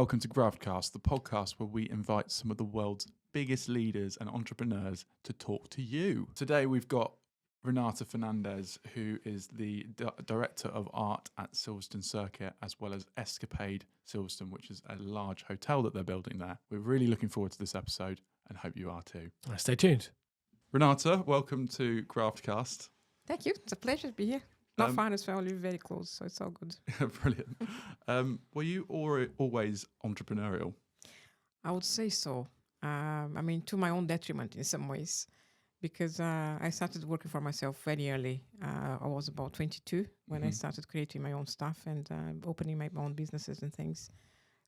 welcome to GraftCast, the podcast where we invite some of the world's biggest leaders and entrepreneurs to talk to you. Today we've got Renata Fernandes, who is the Director of Art at Silverstone Circuit, as well as Escapade Silverstone, which is a large hotel that they're building there. We're really looking forward to this episode and hope you are too. Stay tuned. Renata, welcome to GraftCast. Thank you. It's a pleasure to be here. Not far as well. I live very close, so it's all good. Brilliant. Were you always entrepreneurial? I would say so. To my own detriment in some ways, because I started working for myself very early. I was about 22 when I started creating my own stuff and opening my own businesses and things.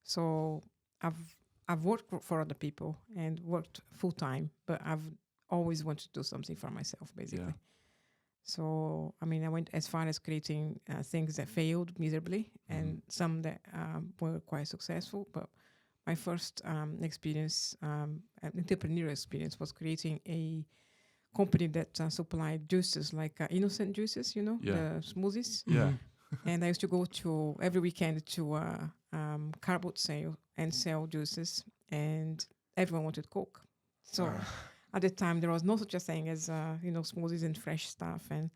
So I've worked for other people and worked full time, but I've always wanted to do something for myself, basically. Yeah. So, I went as far as creating things that failed miserably and some that were quite successful. But my first experience, entrepreneurial experience, was creating a company that supplied juices like innocent juices, the smoothies. Yeah. And I used to go to every weekend to a car boot sale and sell juices, and everyone wanted Coke. So at the time, there was no such a thing as smoothies and fresh stuff. And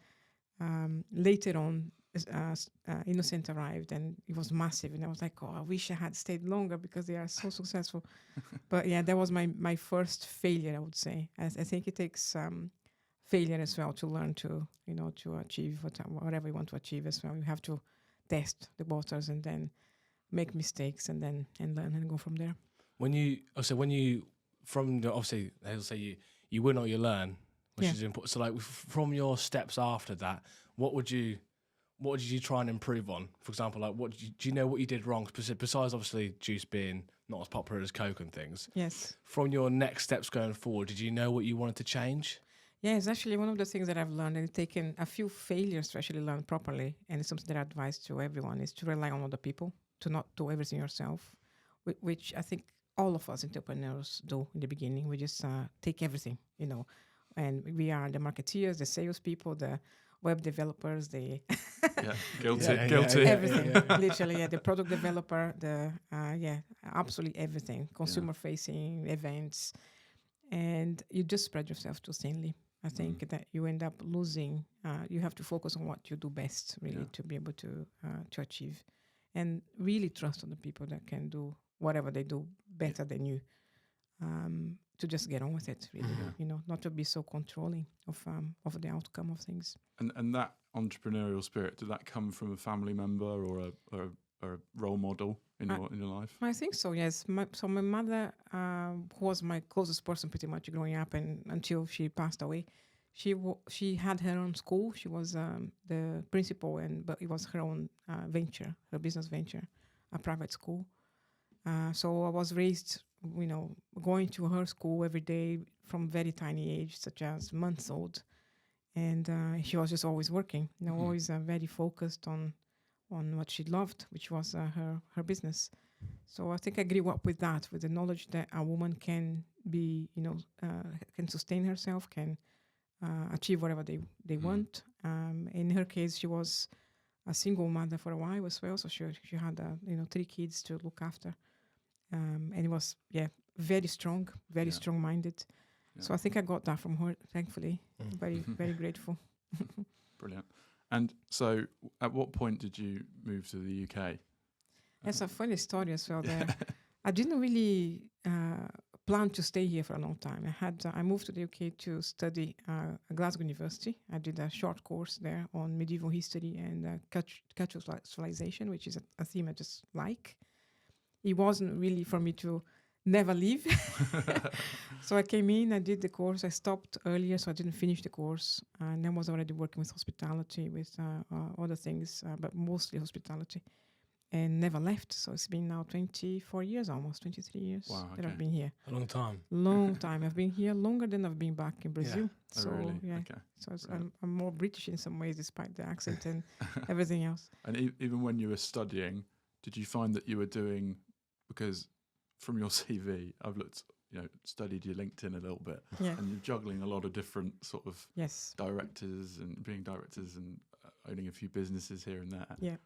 later on, Innocent arrived, and it was massive. And I was like, oh, I wish I had stayed longer because they are so successful. But yeah, that was my first failure, I would say. I think it takes failure as well to learn to achieve whatever you want to achieve as well. You have to test the waters and then make mistakes and learn and go from there. Obviously they'll say you win or you learn, which is important. So like from your steps after that, what did you try and improve on? For example, like do you know what you did wrong? Besides obviously juice being not as popular as Coke and things. Yes. From your next steps going forward, did you know what you wanted to change? Yeah, it's actually one of the things that I've learned, and it's taken a few failures to actually learn properly. And it's something that I advise to everyone, is to rely on other people, to not do everything yourself, which I think all of us entrepreneurs do in the beginning. We just take everything, and we are the marketeers, the salespeople, the web developers, the guilty. Everything, literally, the product developer, absolutely everything, consumer-facing events, and you just spread yourself too thinly. I think that you end up losing. You have to focus on what you do best, really, to be able to achieve, and really trust on the people that can do whatever they do better than you, to just get on with it, really. Not to be so controlling of the outcome of things. And that entrepreneurial spirit, did that come from a family member or a role model in your life? I think so, yes. My mother, who was my closest person pretty much growing up and until she passed away, she had her own school. She was the principal, but it was her own venture, her business venture, a private school. So I was raised, going to her school every day from very tiny age, such as months old. And she was just always working, always very focused on what she loved, which was her business. So I think I grew up with that, with the knowledge that a woman can be, can sustain herself, can achieve whatever they want. In her case, she was a single mother for a while as well, so she had 3 kids to look after. And it was, very strong, very strong-minded. Yeah. So I think I got that from her, thankfully. Very, very grateful. Brilliant. And so at what point did you move to the UK? That's a funny story as well there. I didn't really plan to stay here for a long time. I moved to the UK to study at Glasgow University. I did a short course there on medieval history and cultural civilization, which is a theme I just like. It wasn't really for me to never leave. So I came in, I did the course. I stopped earlier, so I didn't finish the course. And I was already working with hospitality, with other things, but mostly hospitality, and never left. So it's been now 24 years, almost 23 years that I've been here. A long time. Long time. I've been here longer than I've been back in Brazil. Yeah. So, really? yeah. Okay. So I'm more British in some ways, despite the accent and everything else. And even when you were studying, did you find that you were doing, because from your CV, I've studied your LinkedIn a little bit, and you're juggling a lot of different sort of directors and being directors and owning a few businesses here and there. Yeah.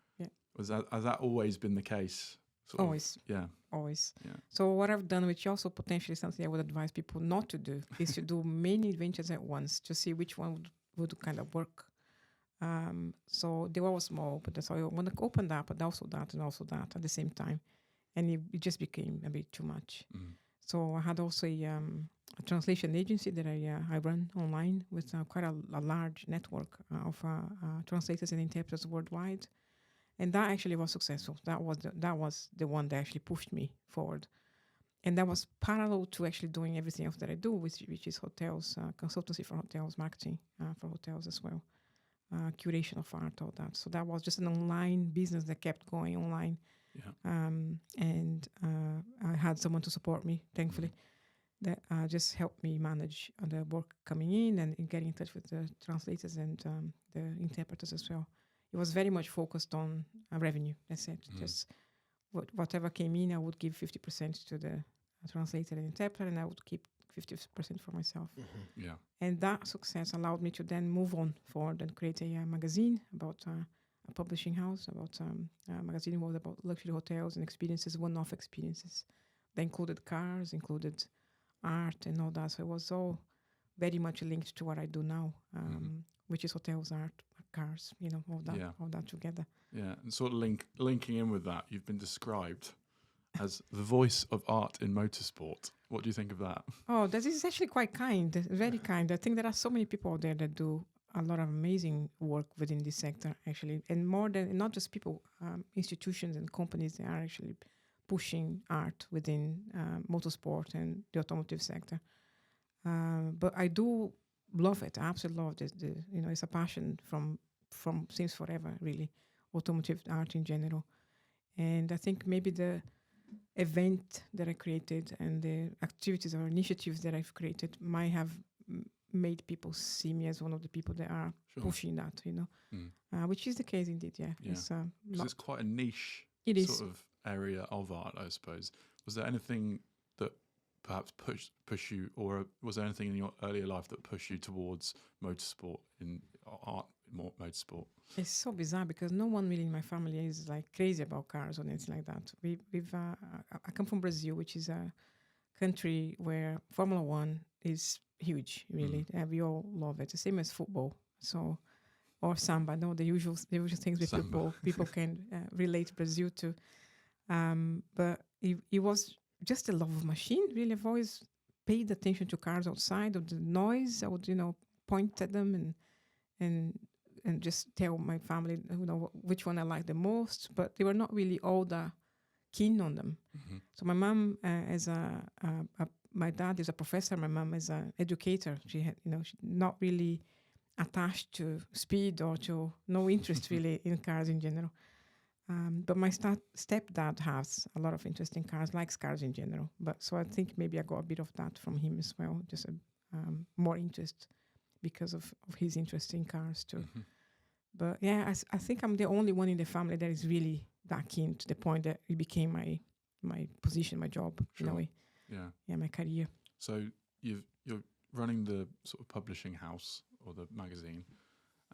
Has that always been the case sort of- Always. yeah. Always. Yeah. So what I've done, which also potentially something I would advise people not to do, is to do many adventures at once to see which one would kind of work. So they were all small, but so I want to open that, but also that and also that at the same time. And it just became a bit too much. Mm. So I had also a translation agency that I run online with quite a large network of translators and interpreters worldwide. And that actually was successful. That was the one that actually pushed me forward. And that was parallel to actually doing everything else that I do, which is hotels, consultancy for hotels, marketing for hotels as well, curation of art, all that. So that was just an online business that kept going online. Yeah. And I had someone to support me, thankfully, that just helped me manage the work coming in and getting in touch with the translators and the interpreters as well. It was very much focused on revenue. That's it. Just whatever came in, I would give 50% to the translator and interpreter, and I would keep 50% for myself. Yeah. And that success allowed me to then move on forward and create a magazine about a publishing house. About a magazine was about luxury hotels and experiences, one-off experiences. That included cars, included art, and all that. So it was all very much linked to what I do now, which is hotels, art, cars. All that together. Yeah, and sort of linking in with that, you've been described as the voice of art in motorsport. What do you think of that? Oh, that is actually quite kind, very kind. I think there are so many people out there that do a lot of amazing work within this sector, actually, and more than not just people, institutions and companies that are actually pushing art within motorsport and the automotive sector. But I do love it. I absolutely love it. It's a passion from since forever, really, automotive art in general. And I think maybe the event that I created and the activities or initiatives that I've created might have made people see me as one of the people that are pushing that, which is the case indeed. Yeah. It's quite a niche sort of area of art, I suppose. Was there anything that perhaps push you, or was there anything in your earlier life that pushed you towards motorsport in art, more motorsport? It's so bizarre because no one really in my family is like crazy about cars or anything like that. I come from Brazil, which is a country where Formula One is huge, really. We all love it. The same as football, or samba. No, the usual things that people can relate Brazil to. But it was just a love of machine. Really, I've always paid attention to cars outside, of the noise. I would, point at them and just tell my family, which one I like the most. But they were not really all that keen on them. So my mom, my dad is a professor. My mom is an educator. She had, she's not really attached to speed or to no interest really in cars in general. But my stepdad has a lot of interest in cars, likes cars in general. But so I think maybe I got a bit of that from him as well, just more interest because of his interest in cars too. But yeah, I think I'm the only one in the family that is really that keen to the point that it became my position, my job in a way. Yeah, my career. So you're running the sort of publishing house or the magazine.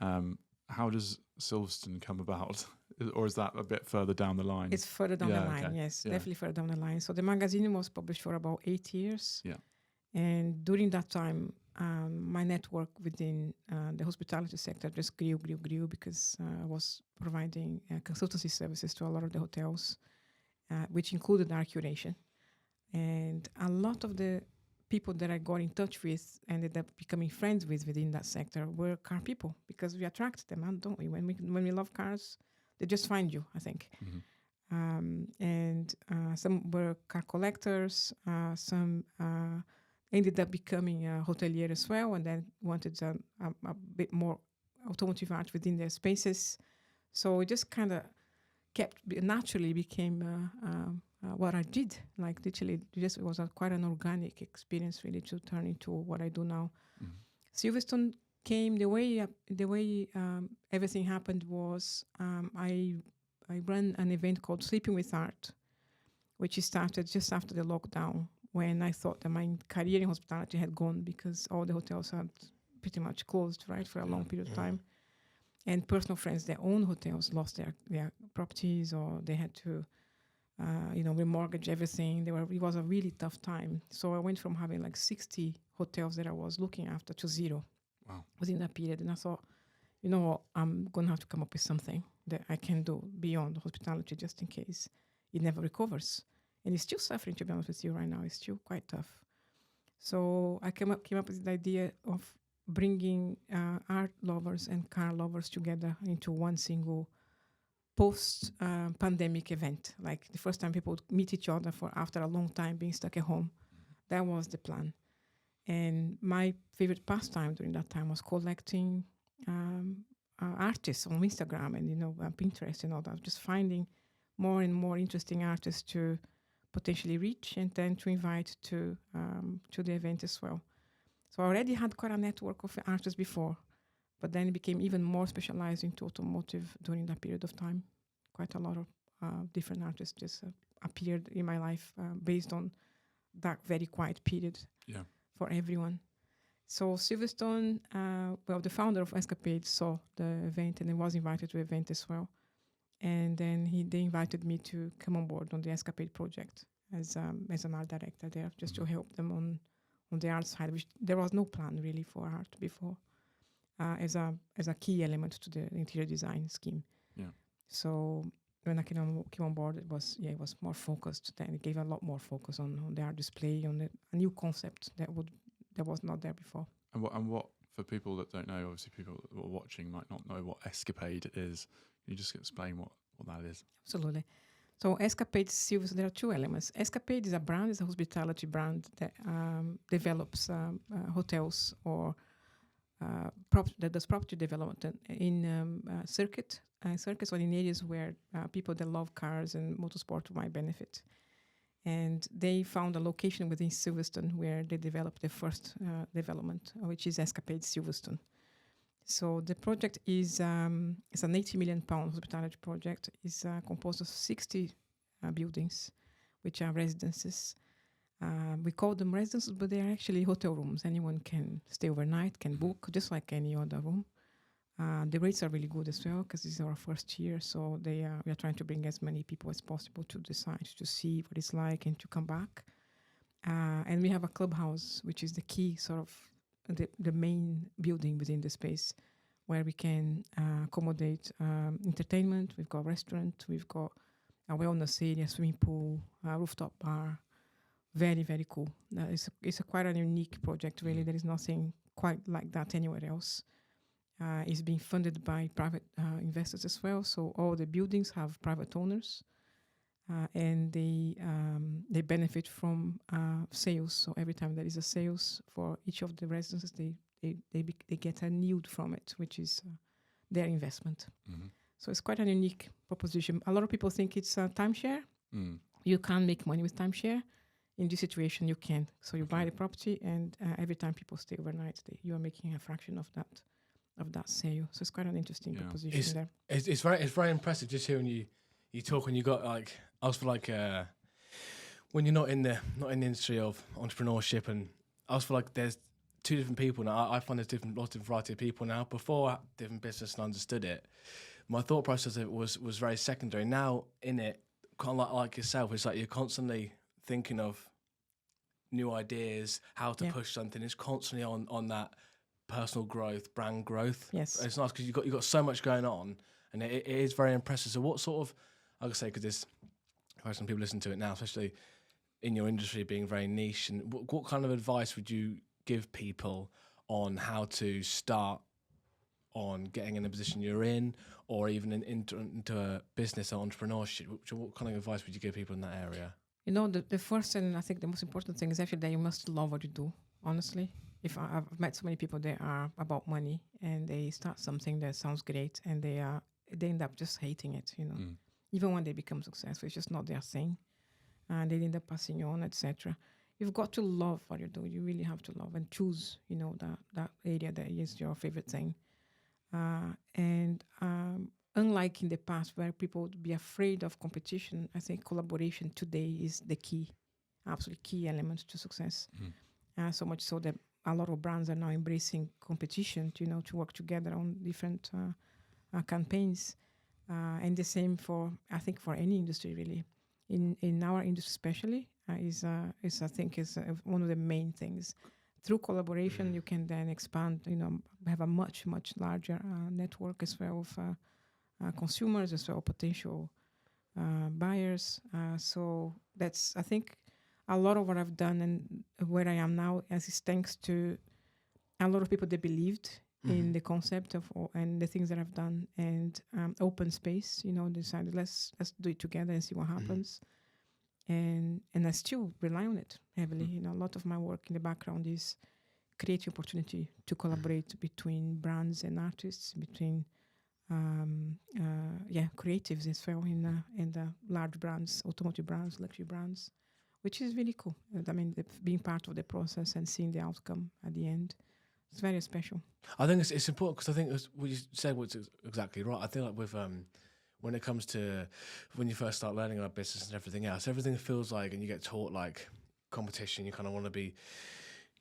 How does Silverstone come about? Or is that a bit further down the line? It's further down the line, yes. Yeah. Definitely further down the line. So the magazine was published for about 8 years. Yeah. And during that time, my network within the hospitality sector just grew because I was providing consultancy services to a lot of the hotels, which included art curation. And a lot of the people that I got in touch with and ended up becoming friends with within that sector were car people because we attract them, don't we? When we love cars, they just find you, I think. And some were car collectors, some ended up becoming a hotelier as well, and then wanted a bit more automotive art within their spaces. So it just kind of naturally became what I did. Like literally, it was quite an organic experience really to turn into what I do now. Silverstone came the way everything happened was I ran an event called Sleeping with Art, which started just after the lockdown, when I thought that my career in hospitality had gone because all the hotels had pretty much closed, right, for a long period of time. And personal friends that own hotels lost their properties, or they had to remortgage everything. It was a really tough time. So I went from having like 60 hotels that I was looking after to 0 Wow. within that period. And I thought, you know what, I'm going to have to come up with something that I can do beyond hospitality just in case it never recovers. And it's still suffering, to be honest with you, right now. It's still quite tough. So I came up with the idea of bringing art lovers and car lovers together into one single post-pandemic event. Like the first time people would meet each other after a long time being stuck at home. That was the plan. And my favorite pastime during that time was collecting artists on Instagram and Pinterest and all that. Just finding more and more interesting artists to potentially reach and then to invite to the event as well. So I already had quite a network of artists before, but then it became even more specialized into automotive during that period of time. Quite a lot of different artists just appeared in my life based on that very quiet period for everyone. So Silverstone, the founder of Escapade saw the event and then was invited to the event as well. And then they invited me to come on board on the Escapade project as an art director there, just to help them on the art side, which there was no plan really for art before, as a key element to the interior design scheme. Yeah. So when I came on board, it was more focused. Then it gave a lot more focus on the art display, on a new concept that was not there before. And what for people that don't know, obviously people that are watching might not know what Escapade is. Can you just explain what that is? Absolutely. So Escapade Silverstone, there are two elements. Escapade is a brand, it's a hospitality brand that develops hotels or that does property development in circuits or in areas where people that love cars and motorsport might benefit. And they found a location within Silverstone where they developed the first development, which is Escapade Silverstone. So the project is it's an £80 million hospitality project. It's composed of 60 buildings, which are residences. We call them residences, but they are actually hotel rooms. Anyone can stay overnight, can book, just like any other room. The rates are really good as well, because this is our first year. So we are trying to bring as many people as possible to decide to see what it's like and to come back. And we have a clubhouse, which is the key sort of the main building within the space, where we can accommodate entertainment. We've got a restaurant, we've got a wellness area, swimming pool, a rooftop bar. Very, very cool. It's quite a unique project, really. There is nothing quite like that anywhere else. It's being funded by private investors as well. So all the buildings have private owners, and they benefit from sales. So every time there is a sales for each of the residences, they get a yield from it, which is their investment. Mm-hmm. So it's quite a unique proposition. A lot of people think it's a timeshare. You can't make money with timeshare. In this situation, you can. So you buy the property, and every time people stay overnight, you are making a fraction of that sale. So it's quite an interesting proposition there. It's very impressive just hearing you talk, and you got like, I was for like when you're not in the industry of entrepreneurship, and I was for like there's two different people now. I find there's lots of variety of people now. Before different business and understood it, my thought process of it was very secondary. Now in it, kind of like yourself, it's like you're constantly thinking of new ideas, how to push something. It's constantly on that personal growth, brand growth. Yes, it's nice because you've got so much going on, and it is very impressive. So what sort of, I would say, because there's quite some people listen to it now, especially in your industry being very niche, and what kind of advice would you give people on how to start on getting in the position you're in, or even into a business or entrepreneurship? What kind of advice would you give people in that area? You know, the first and I think the most important thing is actually that you must love what you do, honestly. I've met so many people that are about money, and they start something that sounds great, and they end up just hating it, Even when they become successful, it's just not their thing. And they end up passing on, etc. You've got to love what you do. You really have to love and choose, that area that is your favorite thing. And unlike in the past where people would be afraid of competition, I think collaboration today is the key, absolutely key element to success. So much so that a lot of brands are now embracing competition, to work together on different campaigns. And the same for any industry, really. in our industry especially is I think is one of the main things. Through collaboration, you can then expand. Have a much larger network as well of consumers as well, potential buyers. So that's, I think, a lot of what I've done and where I am now is thanks to a lot of people that believed in the concept of and the things that I've done, and open space. Decided let's do it together and see what happens. And I still rely on it heavily. A lot of my work in the background is creating opportunity to collaborate between brands and artists, between creatives as well in the large brands, automotive brands, luxury brands, which is really cool. I mean, being part of the process and seeing the outcome at the end, it's very special. I think it's important because I think what you said was exactly right. I think like with when it comes to when you first start learning about business and everything else, everything feels like, and you get taught like competition. You kind of want to be,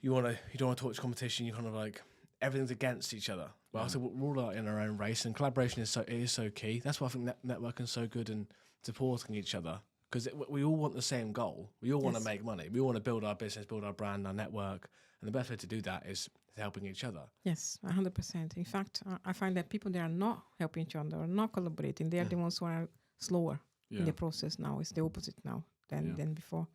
you don't want to talk to competition. You kind of like everything's against each other. But I think we're all out in our own race, and collaboration is so key. That's why I think networking is so good and supporting each other, because we all want the same goal. We all want to make money. We all want to build our business, build our brand, our network, and the best way to do that is helping each other. Yes, 100%. In fact, I find that people that are not helping each other or not collaborating, they are the ones who are slower in the process now. It's the opposite now than before.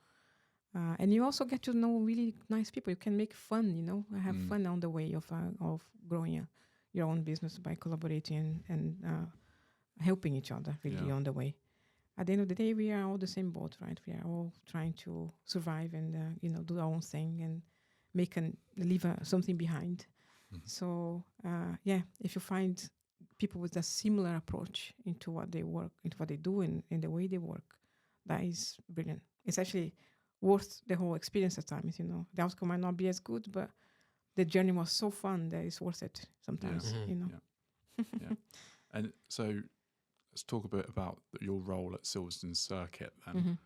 And you also get to know really nice people. You can make fun, have fun on the way of growing your own business by collaborating and helping each other really on the way. At the end of the day, we are all the same boat, right? We are all trying to survive and do our own thing and leave something behind. So if you find people with a similar approach into what they work, into what they do, and the way they work, that is brilliant. It's actually worth the whole experience at times. The outcome might not be as good, but the journey was so fun that it's worth it sometimes. And so let's talk a bit about your role at Silverstone Circuit then.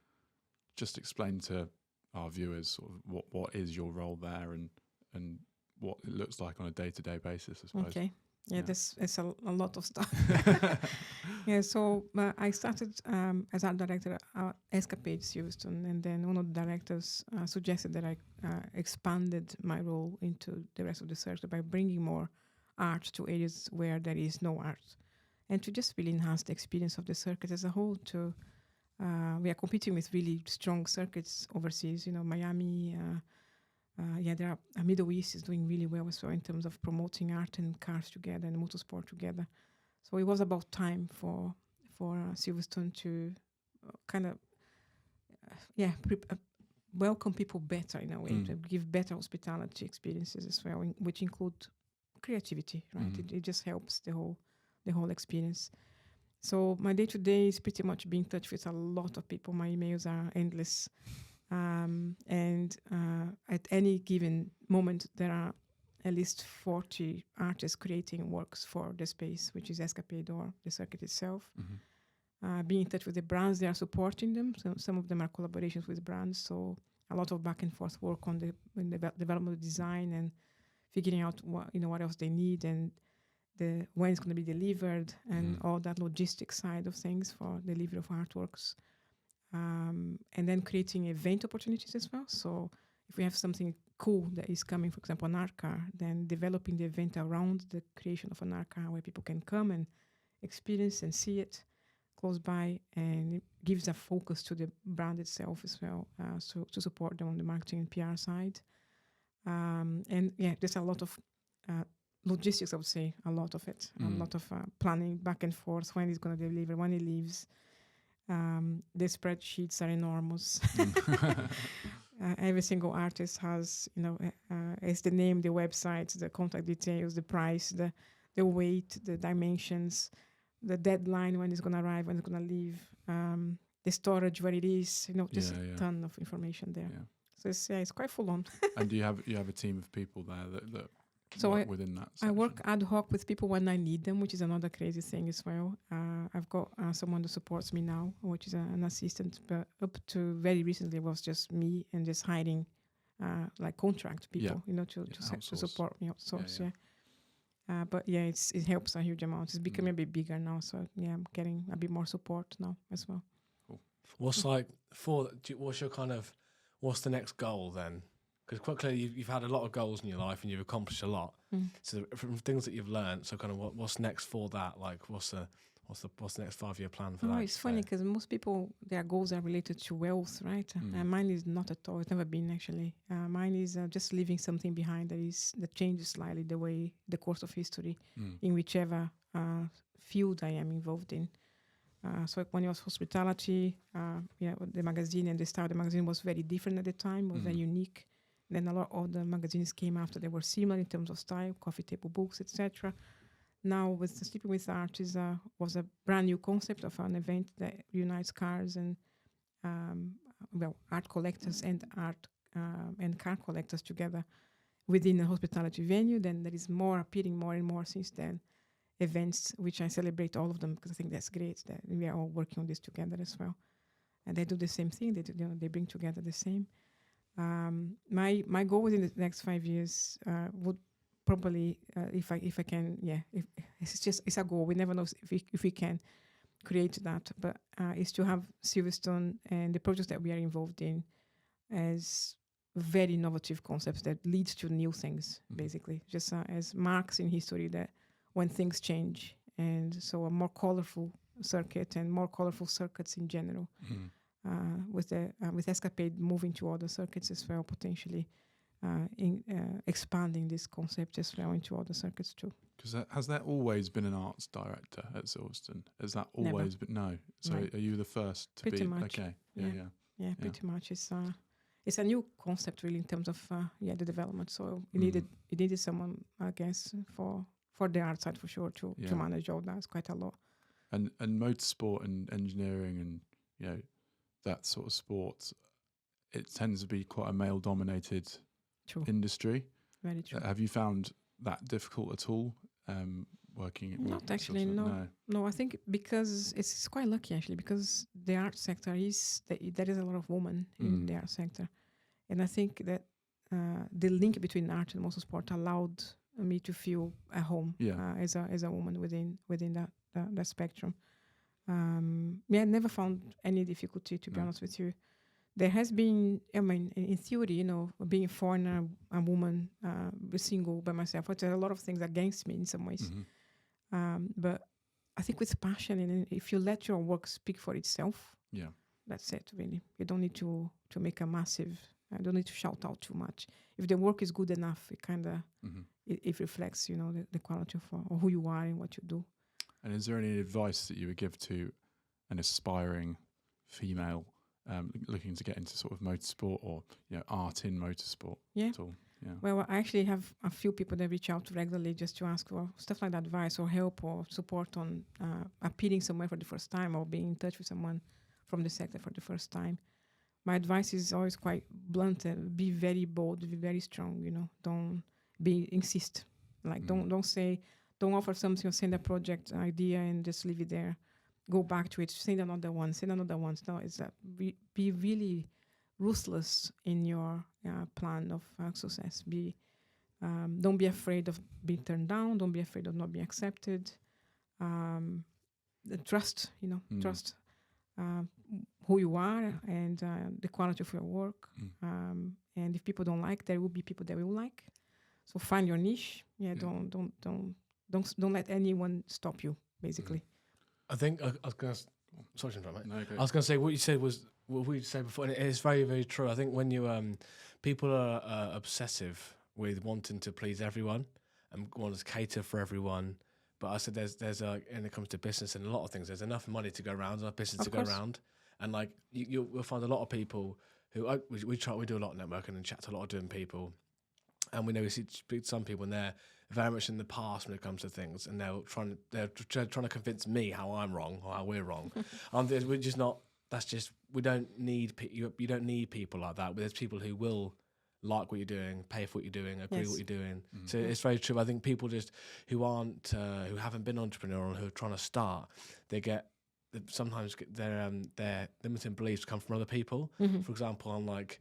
Just explain to our viewers sort of what is your role there and what it looks like on a day-to-day basis, I suppose. Okay. It's a lot of stuff. So I started as art director at Escapade Silverstone, and then one of the directors suggested that I expanded my role into the rest of the circuit by bringing more art to areas where there is no art, and to just really enhance the experience of the circuit as a whole. We are competing with really strong circuits overseas, Miami. There are Middle East is doing really well as well in terms of promoting art and cars together and motorsport together. So it was about time for Silverstone to kind of welcome people better in a way, to give better hospitality experiences as well, which include creativity, right? It just helps the whole experience. So my day-to-day is pretty much being in touch with a lot of people. My emails are endless. And at any given moment, there are at least 40 artists creating works for the space, which is Escapade or the circuit itself. Being in touch with the brands, they are supporting them. So some of them are collaborations with brands. So a lot of back and forth work on the development of design and figuring out what else they need and when it's going to be delivered and all that logistics side of things for delivery of artworks. And then creating event opportunities as well. So if we have something cool that is coming, for example, an art car, then developing the event around the creation of an art car where people can come and experience and see it close by, and it gives a focus to the brand itself as well, so to support them on the marketing and PR side. There's a lot of logistics, I would say, a lot of it, a lot of planning back and forth, when he's going to deliver, when he leaves. The spreadsheets are enormous. Every single artist has, it's the name, the website, the contact details, the price, the weight, the dimensions, the deadline, when it's going to arrive, when it's going to leave, the storage, where it is, just a ton of information there. So it's quite full on. And do you have a team of people there that work within that section? I work ad hoc with people when I need them, which is another crazy thing as well. I've got someone that supports me now, which is an assistant, but up to very recently it was just me and just hiring like contract people, to support me outsource. But it helps a huge amount. It's becoming a bit bigger now, so I'm getting a bit more support now as well. Cool. What's what's your kind of, what's the next goal then? Because quite clearly you've had a lot of goals in your life and you've accomplished a lot. So from things that you've learned, so kind of what's next for that? Like what's the next 5-year plan for that? It's funny because most people, their goals are related to wealth, right? Mine is not at all. It's never been actually. Mine is just leaving something behind that changes slightly the course of history in whichever field I am involved in. So when it was hospitality, the magazine and the style of the magazine was very different at the time, was very unique. Then a lot of the magazines came after, they were similar in terms of style, coffee table books, etc. Now with Sleeping with Art was a brand new concept of an event that unites cars and art collectors and art and car collectors together within a hospitality venue. Then there is more appearing more and more since then. Events which I celebrate all of them because I think that's great that we are all working on this together as well, and they do the same thing. They bring together the same. My goal within the next 5 years would probably, if I can, if it's a goal. We never know if we can create that, but is to have Silverstone and the projects that we are involved in as very innovative concepts that leads to new things, basically, just as marks in history that when things change, and so a more colorful circuit and more colorful circuits in general, with Escapade moving to other circuits as well, potentially expanding this concept as well into other circuits too. Because has there always been an arts director at Silverstone? Has that always been? No. So are you the first to pretty be? Much. Okay. Yeah, pretty much. It's a new concept really in terms of the development. So it needed someone, I guess, for the art side for sure to manage all that. It's quite a lot. And motorsport and engineering and that sort of sport, it tends to be quite a male dominated industry. Very true. Have you found that difficult at all? Working not actually, no. I think because it's quite lucky actually, because the art sector there is a lot of women in the art sector, and I think that the link between art and motorsport allowed me to feel at home as a woman within that spectrum. I never found any difficulty, to be honest with you. There has been, in theory, being a foreigner, a woman, single by myself, but there are a lot of things against me in some ways. But I think with passion, and if you let your work speak for itself, that's it, really. You don't need to make a massive, don't need to shout out too much. If the work is good enough, it kind of, it reflects, the quality of who you are and what you do. And is there any advice that you would give to an aspiring female looking to get into sort of motorsport or art in motorsport at all? Yeah. Well, I actually have a few people that reach out regularly just to ask for stuff like advice or help or support on appearing somewhere for the first time or being in touch with someone from the sector for the first time. My advice is always quite blunt: be very bold, be very strong. Don't insist. Like don't offer something or send a project idea and just leave it there. Go back to it. Send another one. No, it's that be really ruthless in your plan of success. Don't be afraid of being turned down. Don't be afraid of not being accepted. Trust who you are and the quality of your work. And if people don't like, there will be people that will like. So find your niche. Don't let anyone stop you, basically. I think I was going to... Sorry to interrupt, mate. No, I was going to say what you said was what we said before, and it's very, very true. I think when you people are obsessive with wanting to please everyone and want to cater for everyone, but I said there's when it comes to business and a lot of things, there's enough money to go around, enough business to go around, and like you'll find a lot of people who we do a lot of networking and chat to a lot of different people, and we know we speak to some people and they're very much in the past when it comes to things, and they're trying to convince me how I'm wrong or how we're wrong. We're just not. That's just, we don't need you don't need people like that. But there's people who will like what you're doing, pay for what you're doing, agree with what you're doing. So it's very true. I think people just who haven't been entrepreneurial and who are trying to start, sometimes their limiting beliefs come from other people. For example, on like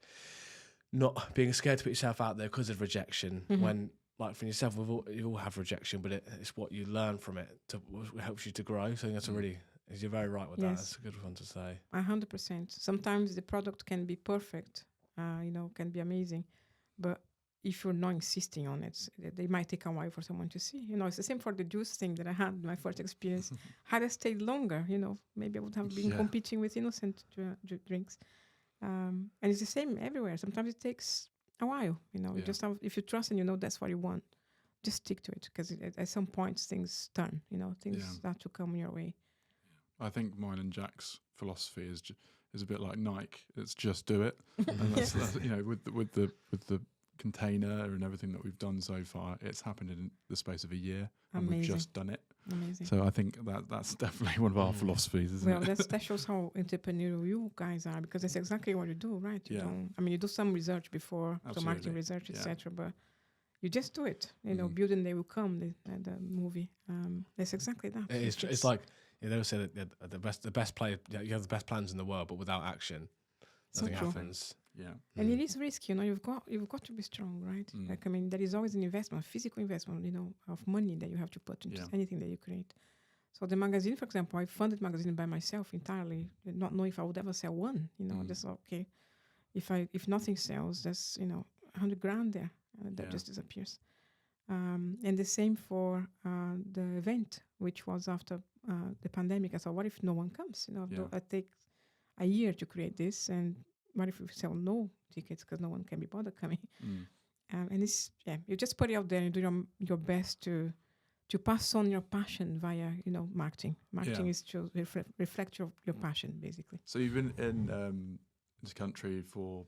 not being scared to put yourself out there because of rejection. When like for yourself, you all have rejection, but it's what you learn from it helps you to grow. So I think that's a really You're very right with that. Yes. That's a good one to say. 100%. Sometimes the product can be perfect, can be amazing, but if you're not insisting on it, they might take a while for someone to see. It's the same for the juice thing that I had my first experience. Had I stayed longer, maybe I would have been competing with innocent drinks. And it's the same everywhere. Sometimes it takes a while. You just have, if you trust and that's what you want, just stick to it, because at some point things turn. Things start to come your way. I think mine and Jack's philosophy is a bit like Nike. It's just do it, and that's with the container and everything that we've done so far, it's happened in the space of a year. And we've just done it. Amazing. So I think that's definitely one of our philosophies, isn't it? Well, that shows how entrepreneurial you guys are, because that's exactly what you do, right? You do some research before, some marketing research, etc. But you just do it. Building they will come. The movie. That's exactly that. It's like they always say that the best player. You have the best plans in the world, but without action, nothing happens. Yeah, and it is risky. You've got to be strong, right? There is always an investment, physical investment, of money that you have to put into anything that you create. So the magazine, for example, I funded magazine by myself entirely, not knowing if I would ever sell one. Just okay, if nothing sells, that's $100,000 there that just disappears. And the same for the event, which was after the pandemic. I thought, what if no one comes? I take a year to create this, and what if we sell no tickets because no one can be bothered coming? And it's you just put it out there and do your best to pass on your passion via marketing. Marketing is to reflect your passion, basically. So you've been in this country for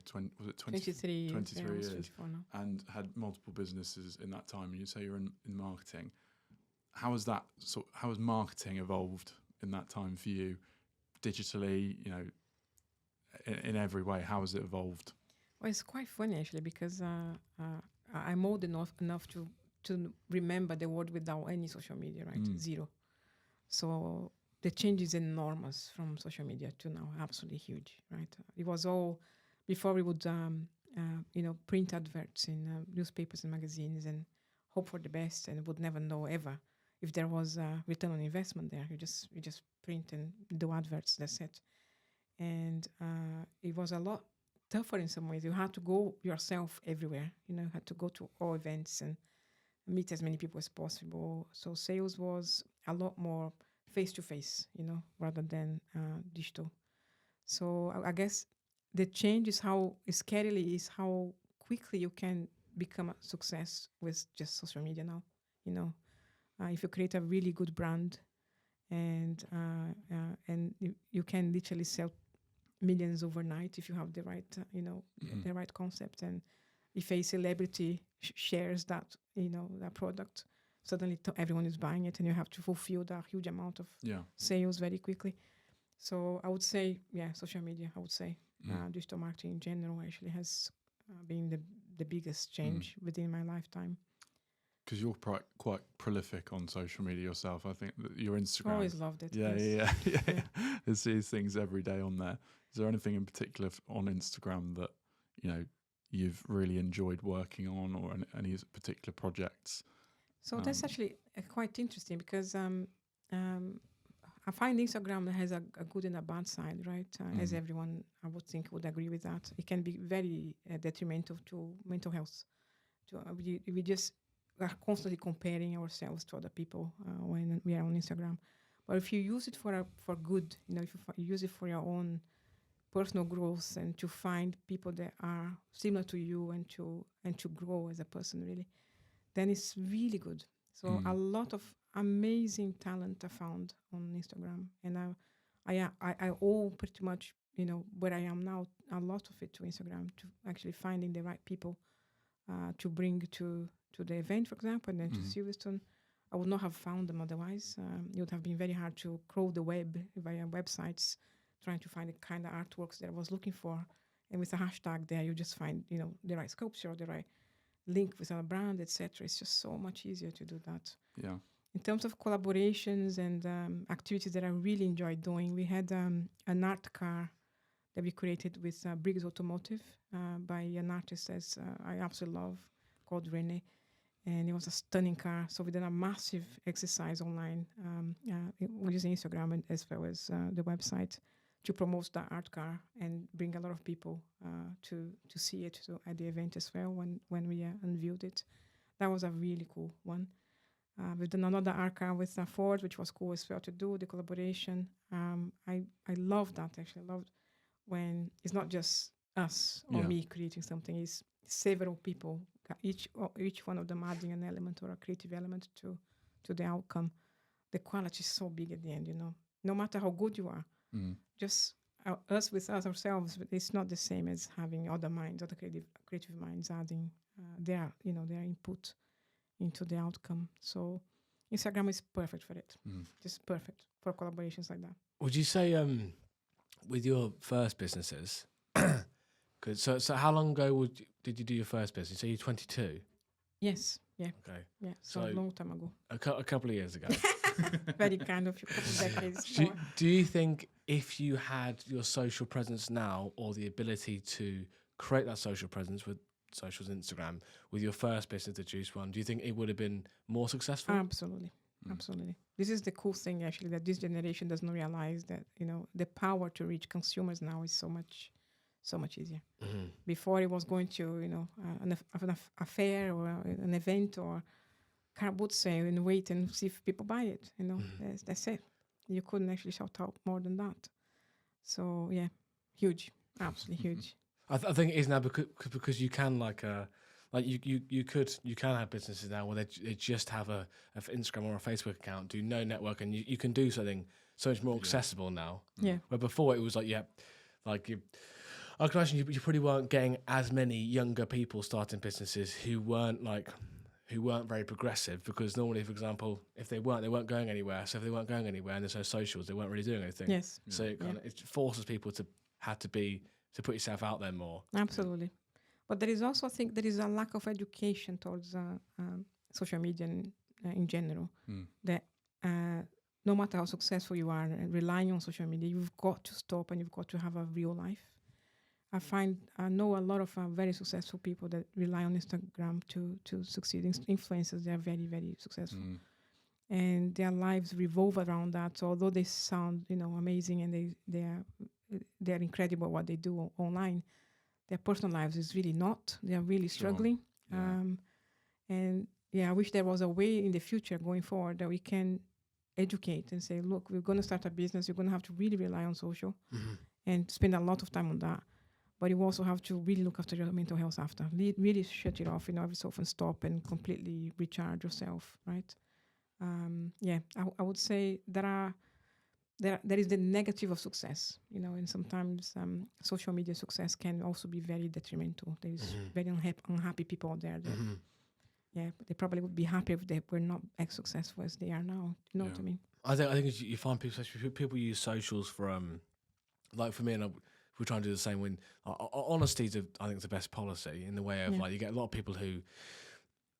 23 years, 24 now. And had multiple businesses in that time. And you say you're in marketing. How has marketing evolved in that time for you, digitally? In every way, how has it evolved? Well, it's quite funny actually, because I'm old enough to remember the world without any social media, right? Zero. So the change is enormous from social media to now, absolutely huge, right? It was all before we would, print adverts in newspapers and magazines and hope for the best, and would never know ever if there was a return on investment there. You just print and do adverts. That's it. And it was a lot tougher in some ways. You had to go yourself everywhere. You had to go to all events and meet as many people as possible. So sales was a lot more face-to-face, rather than digital. So I guess the change is how quickly you can become a success with just social media now. If you create a really good brand, and you can literally sell millions overnight if you have the right, the right concept. And if a celebrity shares that, that product, suddenly everyone is buying it, and you have to fulfill that huge amount of sales very quickly. So I would say, social media. I would say digital marketing in general actually has been the biggest change within my lifetime. Because you're quite prolific on social media yourself. I think that your Instagram. Always loved it. Yeah. I see things every day on there. Is there anything in particular on Instagram that you've really enjoyed working on, or any particular projects? So that's actually quite interesting, because I find Instagram has a good and a bad side, right? As everyone, I would think, would agree with that. It can be very detrimental to mental health. We just are constantly comparing ourselves to other people when we are on Instagram. But if you use it for good, if you use it for your own personal growth, and to find people that are similar to you, and to grow as a person, really, then it's really good. So a lot of amazing talent I found on Instagram, and I owe pretty much where I am now, a lot of it to Instagram, to actually finding the right people to bring to the event, for example, and then to Silverstone. I would not have found them otherwise. It would have been very hard to crawl the web via websites, trying to find the kind of artworks that I was looking for. And with a hashtag there, you just find, the right sculpture, the right link with a brand, etc. It's just so much easier to do that. Yeah. In terms of collaborations and activities that I really enjoyed doing, we had an art car that we created with Briggs Automotive by an artist I absolutely love, called Rene. and it was a stunning car. So we did a massive exercise online using Instagram and as well as the website to promote that art car and bring a lot of people to see it at the event as well when we unveiled it. That was a really cool one. We've done another art car with Ford, which was cool as well to do the collaboration. I love that actually. I loved when it's not just us or me creating something. It's several people, each one of them adding an element or a creative element to the outcome. The quality is so big at the end, no matter how good you are. Just us with us ourselves, it's not the same as having other minds, other creative minds adding their input into the outcome. So Instagram is perfect for it. Just perfect for collaborations like that. Would you say with your first businesses, so how long ago did you do your first business? So you're 22? Yes. Yeah. Okay. Yeah. So a long time ago. A couple of years ago. Very kind of you, couple of decades. Do you think if you had your social presence now or the ability to create that social presence with socials, Instagram, with your first business, the Juice One, do you think it would have been more successful? Absolutely. Absolutely. This is the cool thing actually that this generation does not realize that, the power to reach consumers now is so much easier. Before it was going to, a fair or an event or car boot sale and wait and see if people buy it. That's it. You couldn't actually shout out more than that. So yeah, huge, absolutely huge. I think it is now because you can you can have businesses now where they just have a Instagram or a Facebook account, do no network, and you can do something so much more accessible now. Yeah. Where before it was I can imagine you probably weren't getting as many younger people starting businesses who weren't very progressive, because normally, for example, if they weren't going anywhere. So if they weren't going anywhere and there's no socials, they weren't really doing anything. Yes. So it forces people to put yourself out there more. Absolutely. But there is also, I think, there is a lack of education towards social media in general. That no matter how successful you are and relying on social media, you've got to stop and you've got to have a real life. I know a lot of very successful people that rely on Instagram to succeed. Influencers, they are very, very successful. And their lives revolve around that. So although they sound, amazing and they're incredible at what they do online, their personal lives is really not. They are really struggling. And I wish there was a way in the future going forward that we can educate and say, look, we're going to start a business. You're going to have to really rely on social and spend a lot of time on that. But you also have to really look after your mental health after. Really shut it off, every so often stop and completely recharge yourself, right? I would say there is the negative of success, and sometimes social media success can also be very detrimental. There is very unhappy people out there that, but they probably would be happy if they were not as successful as they are now. You know what I mean? I think you find people use socials for like for me, and we're trying to do the same. When honesty is, I think, the best policy in the way of you get a lot of people who,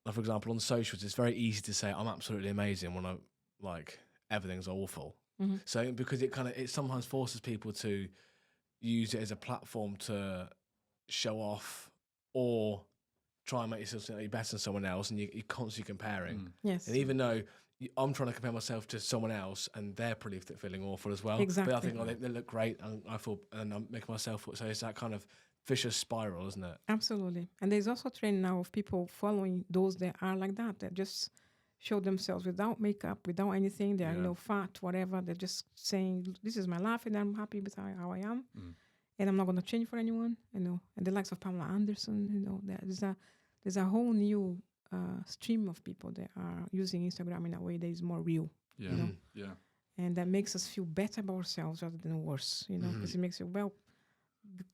like, for example, on socials, it's very easy to say I'm absolutely amazing when everything's awful. So because it sometimes forces people to use it as a platform to show off or try and make yourself slightly better than someone else, and you're constantly comparing. Yes. And even though I'm trying to compare myself to someone else, and they're probably feeling awful as well. Exactly. But I think they look great, and I'm making myself. So it's that kind of vicious spiral, isn't it? Absolutely. And there's also a trend now of people following those that are like that just show themselves without makeup, without anything. They're fat, whatever. They're just saying, "This is my life, and I'm happy with how I am, and I'm not going to change for anyone." And the likes of Pamela Anderson. There's a whole new stream of people that are using Instagram in a way that is more real. And that makes us feel better about ourselves rather than worse. Because it makes you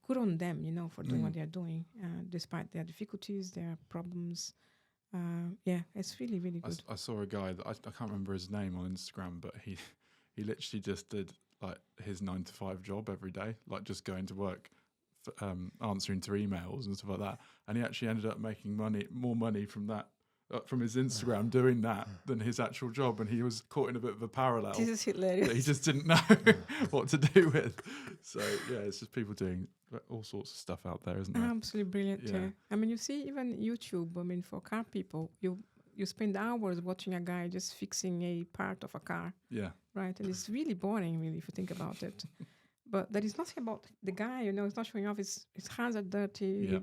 good on them. For doing what they are doing, despite their difficulties, their problems. It's really, really good. I saw a guy that I can't remember his name on Instagram, but he literally just did like his 9-to-5 job every day, like just going to work, answering to emails and stuff like that, and he actually ended up making more money from that. From his Instagram doing that than his actual job, and he was caught in a bit of a parallel. This is hilarious. That he just didn't know what to do with. So it's just people doing all sorts of stuff out there, isn't there? Absolutely brilliant. I mean, you see even YouTube. I mean, for car people, you spend hours watching a guy just fixing a part of a car, Yeah. right? And it's really boring, really, if you think about it. But there is nothing about the guy, it's not showing off. His hands are dirty,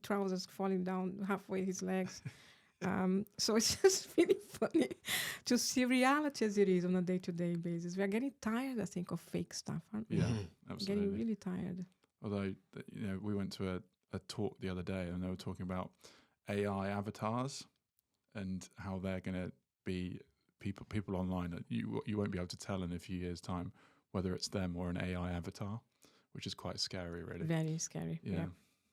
trousers falling down halfway his legs. So it's just really funny to see reality as it is on a day-to-day basis. We are getting tired, I think, of fake stuff, aren't we? Yeah, absolutely. Getting really tired. Although, we went to a talk the other day and they were talking about AI avatars and how they're going to be people online that you won't be able to tell in a few years' time whether it's them or an AI avatar, which is quite scary, really. Very scary. Yeah.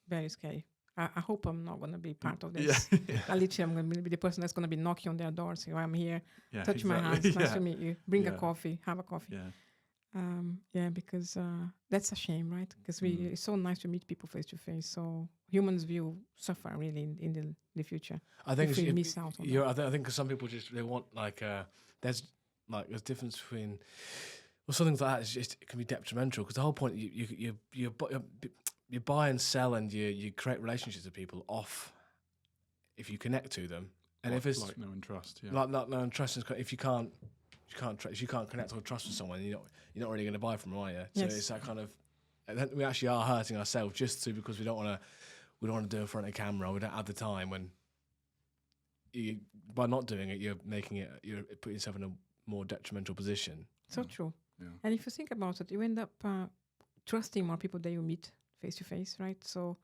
Very scary. I hope I'm not going to be part of Yeah. this. Literally, I'm going to be the person that's going to be knocking on their door, saying, I'm here, Yeah, touch my hands, exactly. nice to meet you, bring a coffee, have a coffee. Yeah. Because that's a shame, right? Because it's so nice to meet people face to face. So humans will suffer really in the future. I think if we miss out on that. I think 'cause some people they want there's a difference between some things like that. It can be detrimental because the whole point you buy and sell and you create relationships with people off if you connect to them, and if it's like know and trust, like no and trust, if you can't connect or trust with someone, you're not really going to buy from them, are you? Yes. So it's that kind of we actually are hurting ourselves because we don't want to do it in front of camera. We don't have the time when by not doing it, you're putting yourself in a more detrimental position. So true. Yeah. And if you think about it, you end up trusting more people that you meet face to face, right? So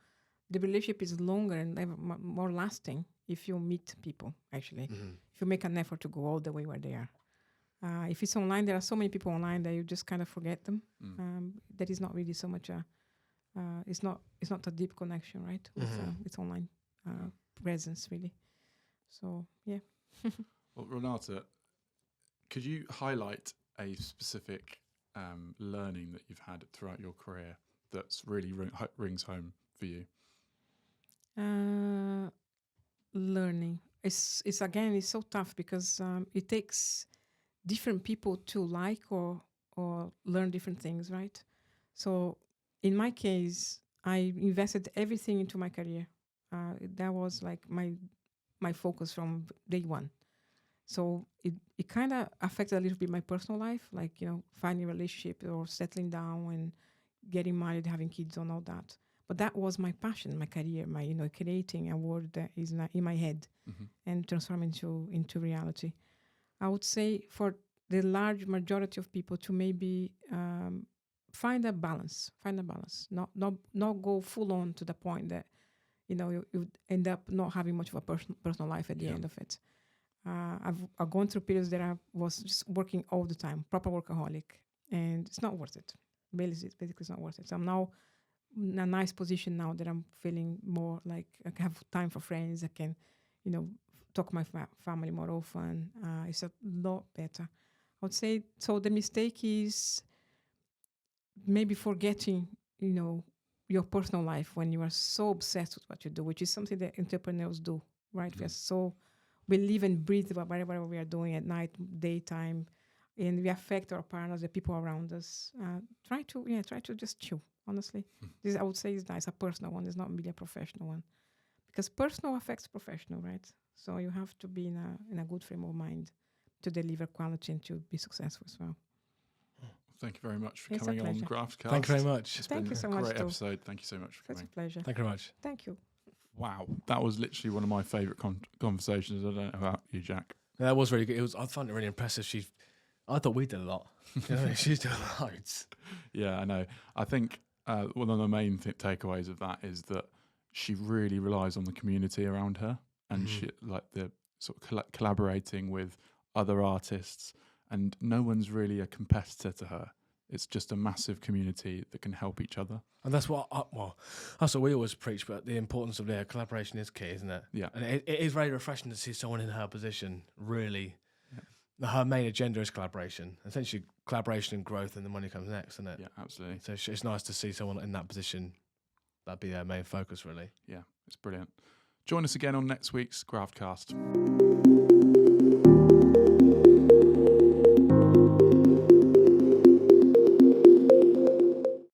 the relationship is longer and more lasting if you meet people, actually. Mm-hmm. If you make an effort to go all the way where they are. If it's online, there are so many people online that you just kind of forget them. That is not really so much it's not a deep connection, right? With online presence, really. So, yeah. Well, Renata, could you highlight a specific learning that you've had throughout your career that's really rings home for you? Learning. It's so tough because it takes different people to like or learn different things, right? So in my case, I invested everything into my career. That was like my focus from day one. So it kind of affected a little bit my personal life, like, finding a relationship or settling down and getting married, having kids and all that. But that was my passion, my career, my, creating a world that is in my head and transforming into reality. I would say for the large majority of people to maybe find a balance, not go full on to the point that, you end up not having much of a personal life at the end of it. I've gone through periods that I was just working all the time, proper workaholic, and it's not worth it. Basically, it's not worth it. So I'm now in a nice position now that I'm feeling more like I can have time for friends. I can, talk to my family more often. It's a lot better. I would say, so the mistake is maybe forgetting, your personal life when you are so obsessed with what you do, which is something that entrepreneurs do, right? We live and breathe about whatever we are doing at night, daytime, and we affect our partners, the people around us. Try to just chill, honestly. This, I would say, is nice, a personal one. It's not really a professional one. Because personal affects professional, right? So you have to be in a good frame of mind to deliver quality and to be successful as well. Thank you very much for It's a coming on pleasure. GraftCast. Thank you very much. It's Thank been you so a much, great too. episode. Thank you so much for Such a coming. pleasure. Thank you very much. Thank you. Wow, that was literally one of my favourite conversations. I don't know about you, Jack. That was really good. I found it really impressive. I thought we did a lot. She's doing loads. Yeah, I know. I think one of the main takeaways of that is that she really relies on the community around her, and she like the sort of collaborating with other artists, and no one's really a competitor to her. It's just a massive community that can help each other. And that's what that's what we always preach, but the importance of collaboration is key, isn't it? Yeah. And it is very refreshing to see someone in her position really. Yeah. Her main agenda is collaboration. Essentially, collaboration and growth, and the money comes next, isn't it? Yeah, absolutely. So it's nice to see someone in that position. That'd be their main focus, really. Yeah, it's brilliant. Join us again on next week's GraftCast.